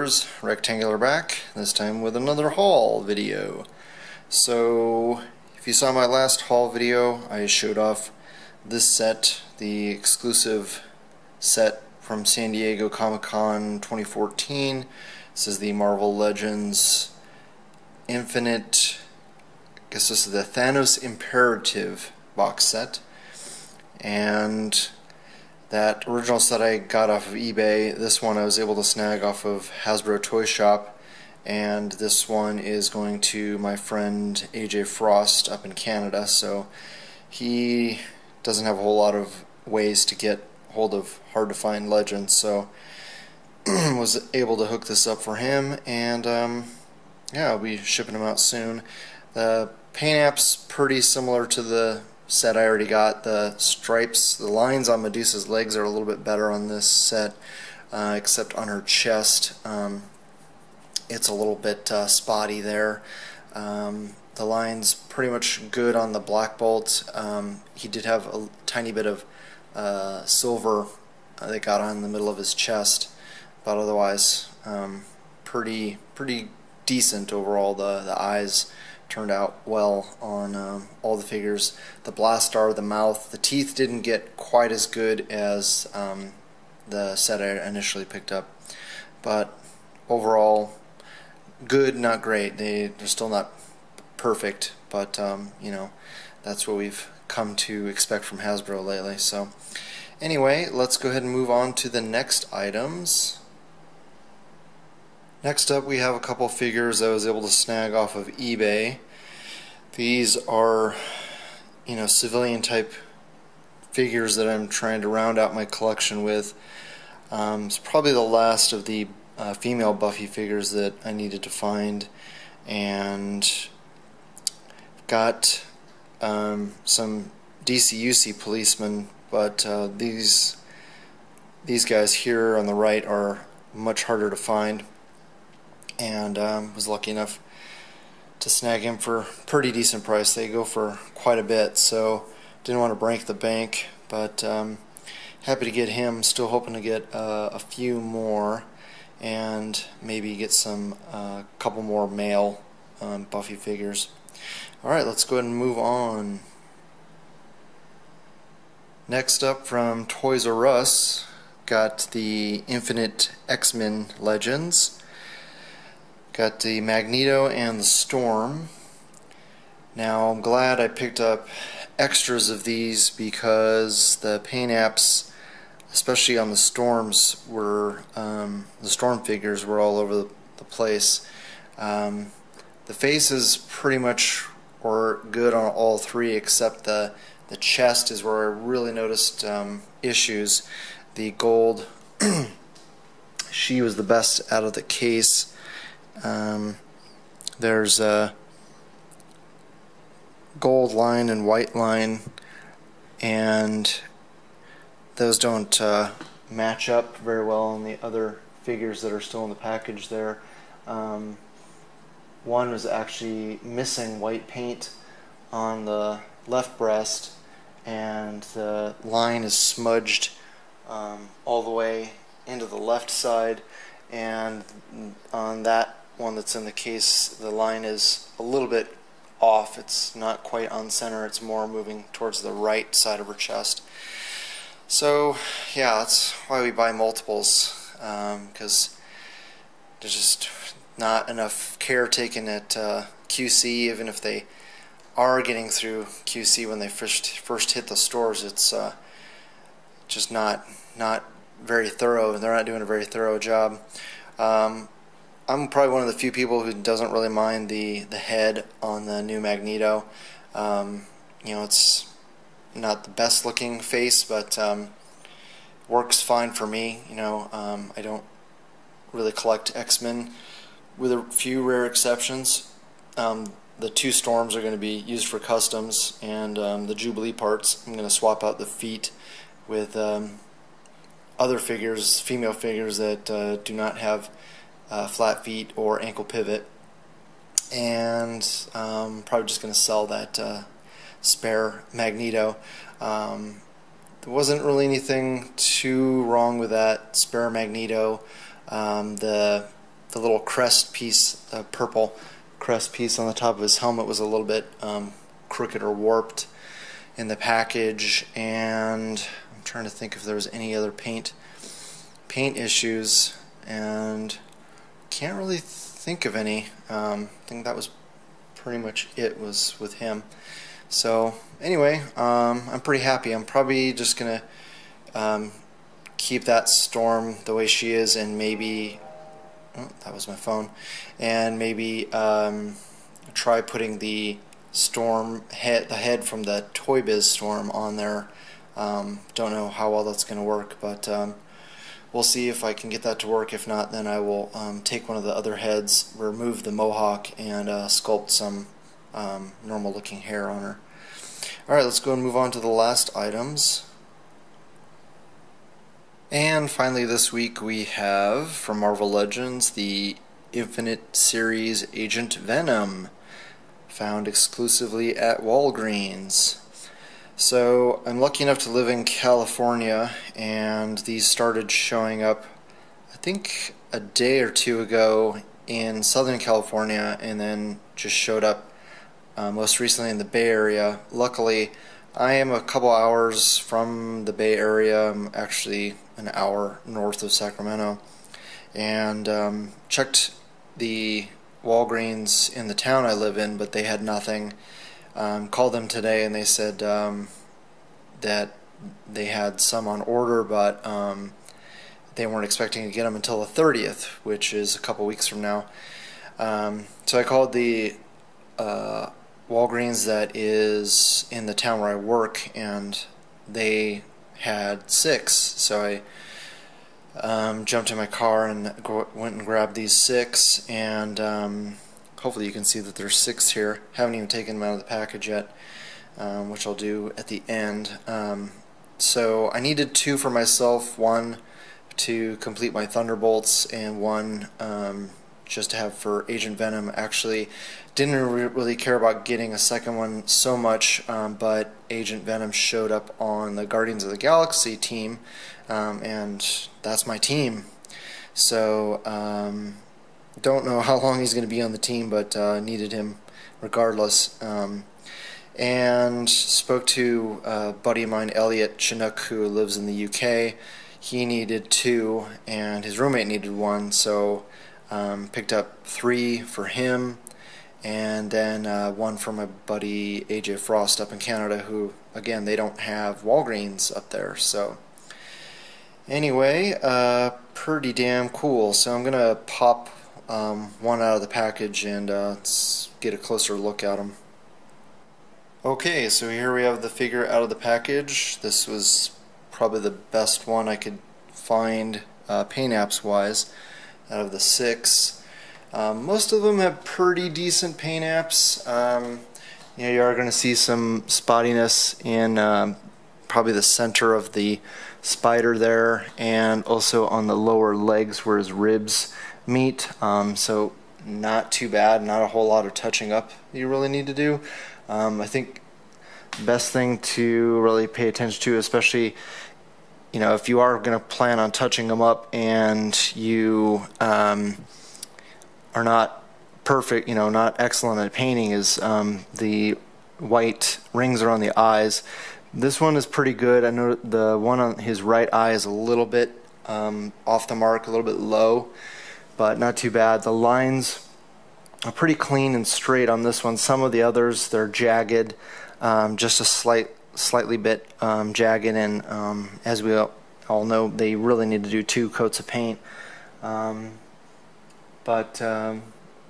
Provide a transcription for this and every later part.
viewers, Rectangular back, this time with another haul video. So, if you saw my last haul video, I showed off this set, the exclusive set from San Diego Comic-Con 2014. This is the Marvel Legends Infinite, I guess this is the Thanos Imperative box set. And that original set I got off of eBay. This one I was able to snag off of Hasbro Toy Shop, and this one is going to my friend AJ Frost up in Canada, so he doesn't have a whole lot of ways to get hold of hard to find Legends, so was able to hook this up for him, and yeah, I'll be shipping them out soon. The paint app's pretty similar to the set I already got. The stripes, the lines on Medusa's legs are a little bit better on this set, except on her chest. It's a little bit spotty there. The line's pretty much good on the Black Bolt. He did have a tiny bit of silver that got on the middle of his chest, but otherwise pretty decent overall. The eyes turned out well on all the figures. The Blastar, the mouth, the teeth didn't get quite as good as the set I initially picked up, but overall good, not great. They're still not perfect, but you know, that's what we've come to expect from Hasbro lately. So anyway, let's go ahead and move on to the next items. Next up, we have a couple figures I was able to snag off of eBay. These are, you know, civilian type figures that I'm trying to round out my collection with. It's probably the last of the female Buffy figures that I needed to find, and got some DCUC policemen, but these guys here on the right are much harder to find, and was lucky enough to snag him for a pretty decent price. They go for quite a bit, so didn't want to break the bank, but happy to get him. Still hoping to get a few more, and maybe get some couple more male Buffy figures. Alright, let's go ahead and move on. Next up, from Toys R Us, got the Infinite X-Men Legends. Got the Magneto and the Storm. Now, I'm glad I picked up extras of these because the paint apps, especially on the Storms, were the Storm figures were all over the place. The faces pretty much were good on all three, except the chest is where I really noticed issues. The gold, she was the best out of the case. There's a gold line and white line, and those don't match up very well on the other figures that are still in the package there. One was actually missing white paint on the left breast, and the line is smudged all the way into the left side, and on that one that's in the case, the line is a little bit off. It's not quite on center, it's more moving towards the right side of her chest. So yeah, that's why we buy multiples, because there's just not enough care taken at QC. Even if they are getting through QC when they first hit the stores, it's just not very thorough, and they're not doing a very thorough job. I'm probably one of the few people who doesn't really mind the head on the new Magneto. You know, it's not the best looking face, but works fine for me. You know, I don't really collect X-Men, with a few rare exceptions. The two Storms are going to be used for customs, and the Jubilee parts, I'm going to swap out the feet with other figures, female figures that do not have flat feet or ankle pivot, and probably just going to sell that spare Magneto. There wasn't really anything too wrong with that spare Magneto. The the little crest piece, the purple crest piece on the top of his helmet was a little bit crooked or warped in the package, and I'm trying to think if there was any other paint issues, and can't really think of any. I think that was pretty much it was with him. So anyway, I'm pretty happy. I'm probably just gonna keep that Storm the way she is, and maybe, oh, that was my phone, and maybe try putting the Storm head, the head from the Toy Biz Storm on there. Don't know how well that's gonna work, but we'll see if I can get that to work. If not, then I will take one of the other heads, remove the mohawk, and sculpt some normal looking hair on her. Alright, let's go and move on to the last items. And finally this week we have, from Marvel Legends, the Infinite Series Agent Venom, found exclusively at Walgreens. So I'm lucky enough to live in California, and these started showing up I think a day or two ago in Southern California, and then just showed up most recently in the Bay Area. Luckily, I am a couple hours from the Bay Area. I'm actually an hour north of Sacramento, and checked the Walgreens in the town I live in, but they had nothing. Called them today, and they said that they had some on order, but they weren't expecting to get them until the 30th, which is a couple weeks from now. So I called the Walgreens that is in the town where I work, and they had 6. So I jumped in my car and went and grabbed these 6, and hopefully you can see that there's 6 here. Haven't even taken them out of the package yet, which I'll do at the end. So I needed 2 for myself, 1 to complete my Thunderbolts, and 1 just to have for Agent Venom. Actually, didn't really care about getting a second one so much, but Agent Venom showed up on the Guardians of the Galaxy team, and that's my team. So don't know how long he's going to be on the team, but needed him regardless. And spoke to a buddy of mine, Elliot Chinook, who lives in the UK. He needed 2, and his roommate needed 1, so picked up 3 for him, and then 1 for my buddy AJ Frost up in Canada, who, again, they don't have Walgreens up there. So anyway, pretty damn cool. So I'm gonna pop 1 out of the package and let's get a closer look at them. Okay, so here we have the figure out of the package. This was probably the best one I could find paint apps wise out of the 6. Most of them have pretty decent paint apps. You know, you are going to see some spottiness in probably the center of the spider there, and also on the lower legs where his ribs meet. So not too bad, not a whole lot of touching up you really need to do. I think the best thing to really pay attention to, especially, you know, if you are going to plan on touching them up and you are not perfect, you know, not excellent at painting, is the white rings around the eyes. This one is pretty good. I know the one on his right eye is a little bit off the mark, a little bit low, but not too bad. The lines are pretty clean and straight on this one. Some of the others, they're jagged, just a slightly bit jagged, and as we all know, they really need to do 2 coats of paint.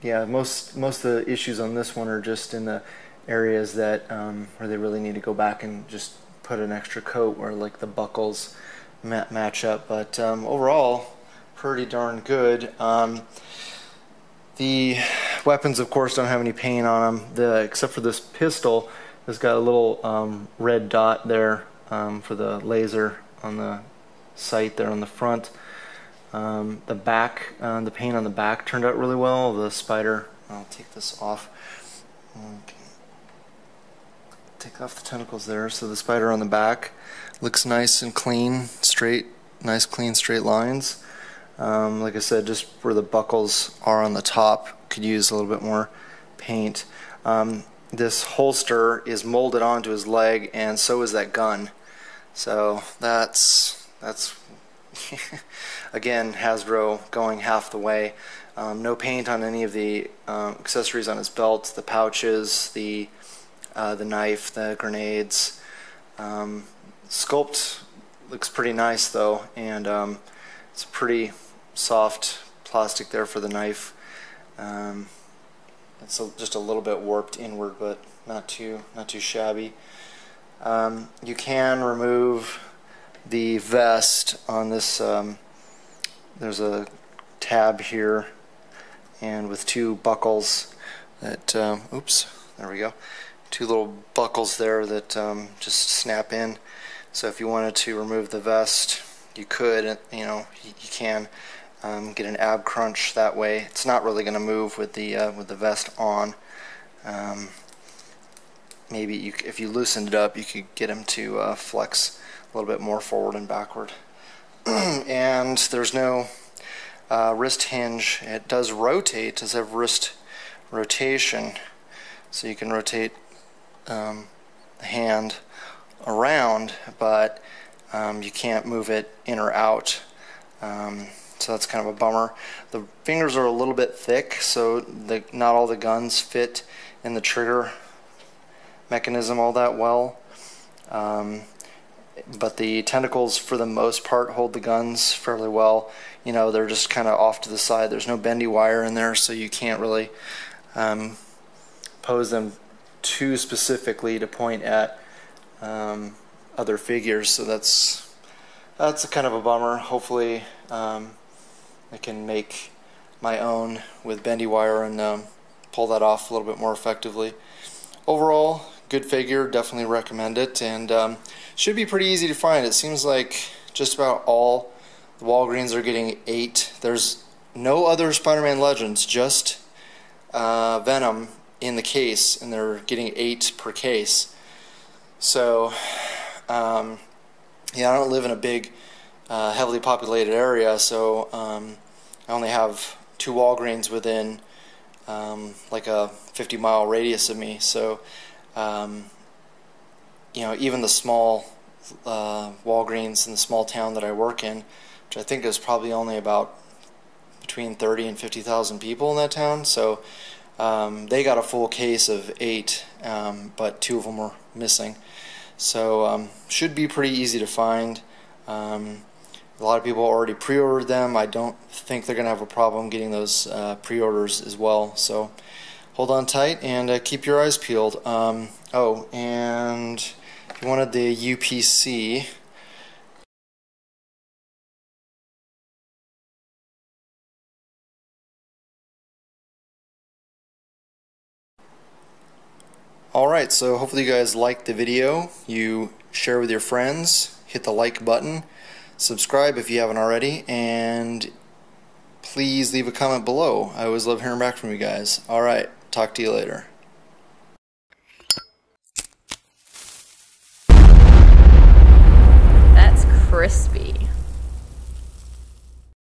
Yeah, most of the issues on this one are just in the areas that where they really need to go back and just put an extra coat, where like the buckles match up. But overall, pretty darn good. The weapons, of course, don't have any paint on them, except for this pistol. It's got a little red dot there for the laser on the sight there on the front. The back, the paint on the back turned out really well. The spider, I'll take this off. Okay. Take off the tentacles there. So the spider on the back looks nice and clean, straight, nice clean straight lines. Like I said, just where the buckles are on the top could use a little bit more paint. This holster is molded onto his leg, and so is that gun. So that's again, Hasbro going half the way. No paint on any of the accessories on his belt, the pouches, the knife, the grenades. Sculpt looks pretty nice though, and it's pretty soft plastic there for the knife. It's just a little bit warped inward, but not too shabby. You can remove the vest on this. There's a tab here, and with two buckles that oops, there we go. Two little buckles there that just snap in. So if you wanted to remove the vest, you could. You can get an ab crunch that way. It's not really going to move with the vest on. Maybe if you loosened it up, you could get him to flex a little bit more forward and backward. And there's no wrist hinge. It does rotate. It does have wrist rotation, so you can rotate the hand around, but you can't move it in or out. So that's kind of a bummer. The fingers are a little bit thick, so not all the guns fit in the trigger mechanism all that well. But the tentacles, for the most part, hold the guns fairly well. They're just kind of off to the side. There's no bendy wire in there, so you can't really pose them too specifically to point at other figures. So that's a kind of a bummer. Hopefully I can make my own with bendy wire and pull that off a little bit more effectively. Overall, good figure, definitely recommend it, and should be pretty easy to find. It seems like just about all the Walgreens are getting 8. There's no other Spider-Man Legends, just Venom in the case, and they're getting 8 per case. So yeah, I don't live in a big heavily populated area, so I only have 2 Walgreens within like a 50-mile radius of me. So even the small Walgreens in the small town that I work in, which I think is probably only about between 30 and 50,000 people in that town, so they got a full case of 8, but 2 of them were missing. So should be pretty easy to find. A lot of people already pre-ordered them. I don't think they're going to have a problem getting those pre-orders as well. So hold on tight and keep your eyes peeled. Oh, and if you wanted the UPC, alright, so hopefully you guys liked the video. You share with your friends, hit the like button, subscribe if you haven't already, and please leave a comment below. I always love hearing back from you guys. Alright, talk to you later. That's crispy.